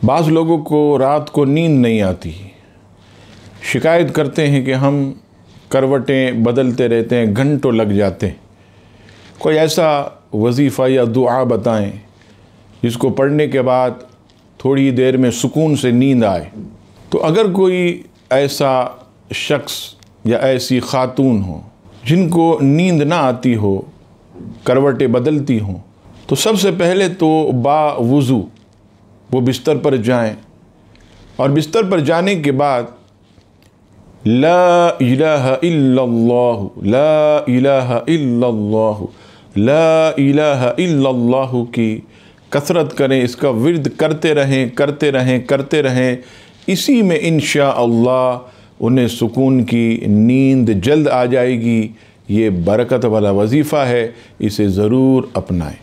بعض لوگوں کو رات کو نیند نہیں آتی، شکایت کرتے ہیں کہ ہم کروٹیں بدلتے رہتے ہیں، گھنٹوں لگ جاتے ہیں۔ کوئی ایسا وظیفہ یا دعا بتائیں جس کو پڑھنے کے بعد تھوڑی دیر میں سکون سے نیند آئے۔ تو اگر کوئی ایسا شخص یا ایسی خاتون ہو جن کو نیند نہ آتی ہو، کروٹیں بدلتی ہوں، تو سب سے پہلے تو باوضو وہ بستر پر جائیں، اور بستر پر جانے کے بعد لا الہ الا اللہ، لا الہ الا اللہ، لا الہ الا اللہ کی کثرت کریں، اس کا ورد کرتے رہیں۔ اسی میں انشاءاللہ انہیں سکون کی نیند جلد آ جائے گی۔ یہ برکت والا وظیفہ ہے، اسے ضرور اپنائیں۔